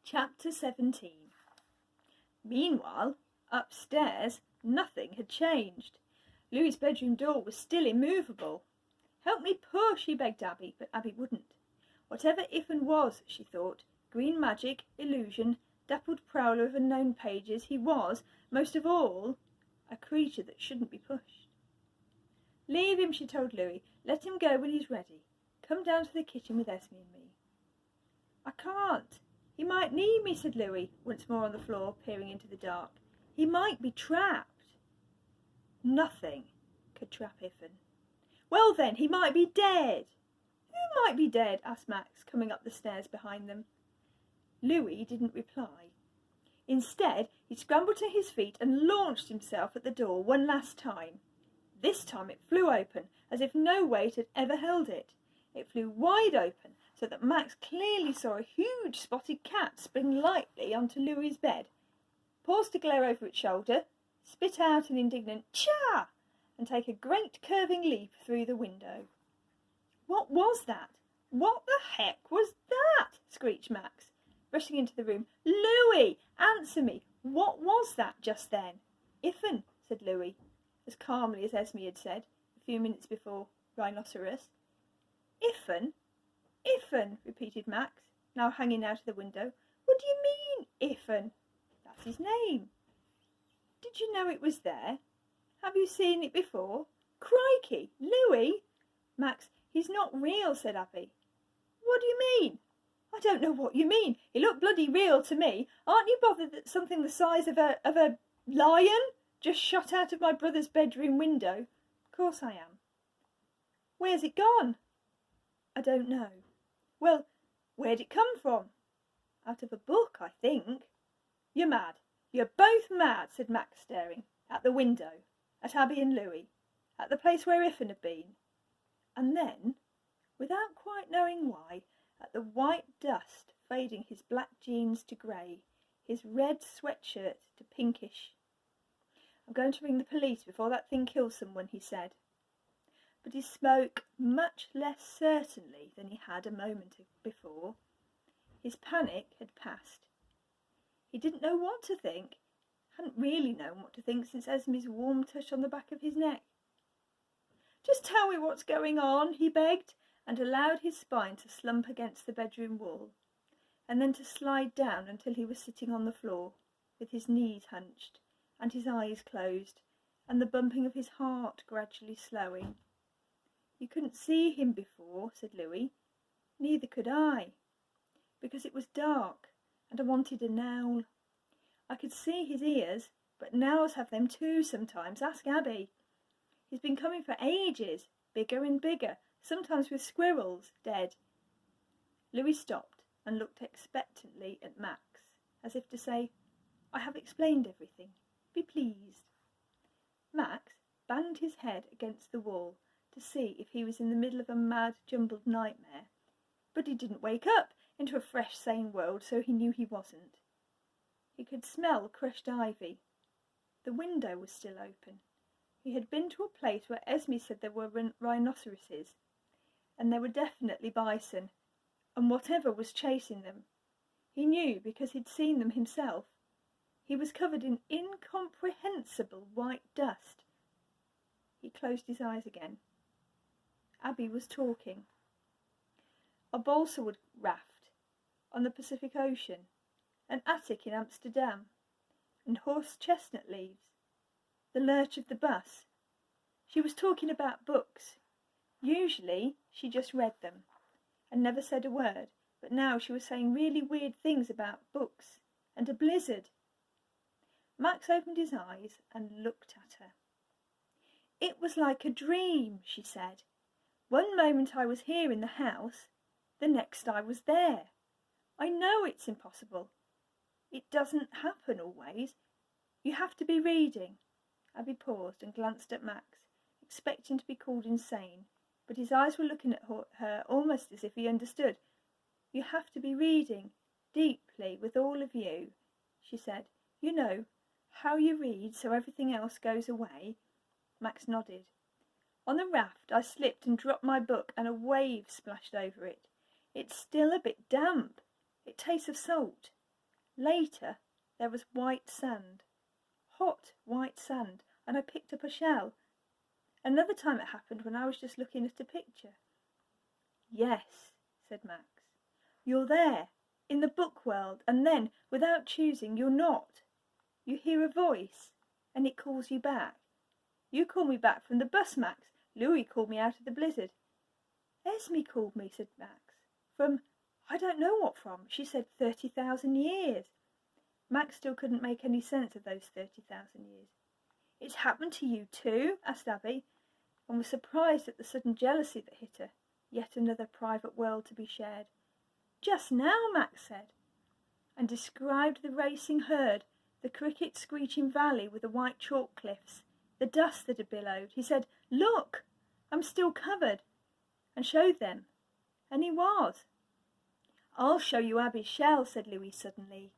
Chapter 17. Meanwhile, upstairs, nothing had changed. Louis's bedroom door was still immovable. "Help me push," he begged Abby, but Abby wouldn't. Whatever Iffin was, she thought, green magic, illusion, dappled prowler of unknown pages, he was, most of all, a creature that shouldn't be pushed. "Leave him," she told Louis. "Let him go when he's ready. Come down to the kitchen with Esme and me." "I can't. He might need me," said Louis, once more on the floor, peering into the dark. "He might be trapped." "Nothing could trap Iffin." "Well then, he might be dead." "Who might be dead?" asked Max, coming up the stairs behind them. Louis didn't reply. Instead, he scrambled to his feet and launched himself at the door one last time. This time it flew open, as if no weight had ever held it. It flew wide open, so that Max clearly saw a huge spotted cat spring lightly onto Louis's bed, pause to glare over its shoulder, spit out an indignant "Cha!" and take a great curving leap through the window. "What was that? What the heck was that?" screeched Max, rushing into the room. "Louis, answer me! What was that just then?" "Iffin," said Louis, as calmly as Esme had said a few minutes before, "rhinoceros." "Iffin? Iffin," repeated Max, now hanging out of the window. "What do you mean, Iffin?" "That's his name." "Did you know it was there? Have you seen it before?" "Crikey, Louis!" "Max, he's not real," said Abby. "What do you mean?" "I don't know what you mean. He looked bloody real to me. Aren't you bothered that something the size of a lion just shot out of my brother's bedroom window?" "Of course I am." "Where's it gone?" "I don't know." "Well, where'd it come from?" "Out of a book, I think." "You're mad. You're both mad," said Max, staring at the window, at Abby and Louis, at the place where Iffin had been, and then, without quite knowing why, at the white dust fading his black jeans to grey, his red sweatshirt to pinkish. "I'm going to ring the police before that thing kills someone," he said. But he spoke much less certainly than he had a moment before. His panic had passed. He didn't know what to think, hadn't really known what to think since Esme's warm touch on the back of his neck. "Just tell me what's going on," he begged, and allowed his spine to slump against the bedroom wall, and then to slide down until he was sitting on the floor, with his knees hunched, and his eyes closed, and the bumping of his heart gradually slowing. "You couldn't see him before," said Louis. "Neither could I, because it was dark, and I wanted a nowl. I could see his ears, but nowls have them too sometimes. Ask Abby. He's been coming for ages, bigger and bigger, sometimes with squirrels, dead." Louis stopped and looked expectantly at Max, as if to say, "I have explained everything. Be pleased." Max banged his head against the wall to see if he was in the middle of a mad, jumbled nightmare, but he didn't wake up into a fresh, sane world, so he knew he wasn't. He could smell crushed ivy. The window was still open. He had been to a place where Esme said there were rhinoceroses, and there were definitely bison, and whatever was chasing them. He knew because he'd seen them himself. He was covered in incomprehensible white dust. He closed his eyes again. Abby was talking. A balsa wood raft on the Pacific Ocean, an attic in Amsterdam, and horse chestnut leaves, the lurch of the bus. She was talking about books. Usually she just read them and never said a word, but now she was saying really weird things about books and a blizzard. Max opened his eyes and looked at her. "It was like a dream," she said. "One moment I was here in the house, the next I was there. I know it's impossible. It doesn't happen always. You have to be reading." Abby paused and glanced at Max, expecting to be called insane, but his eyes were looking at her almost as if he understood. "You have to be reading, deeply, with all of you," she said. "You know, how you read so everything else goes away." Max nodded. "On the raft I slipped and dropped my book and a wave splashed over it. It's still a bit damp. It tastes of salt. Later, there was white sand, hot white sand, and I picked up a shell. Another time it happened when I was just looking at a picture. Yes, said Max. You're there, in the book world, and then, without choosing, you're not. You hear a voice, and it calls you back. You call me back from the bus, Max. Louis called me out of the blizzard. Esme called me, said Max. From, I don't know what from. She said 30,000 years. Max still couldn't make any sense of those 30,000 years. It's happened to you too? Asked Abby, and was surprised at the sudden jealousy that hit her. Yet another private world to be shared. Just now, Max said, and described the racing herd, the cricket screeching valley with the white chalk cliffs, the dust that had billowed. He said, Look, I'm still covered, and showed them. And he was. I'll show you Abby's shell, said Louis suddenly.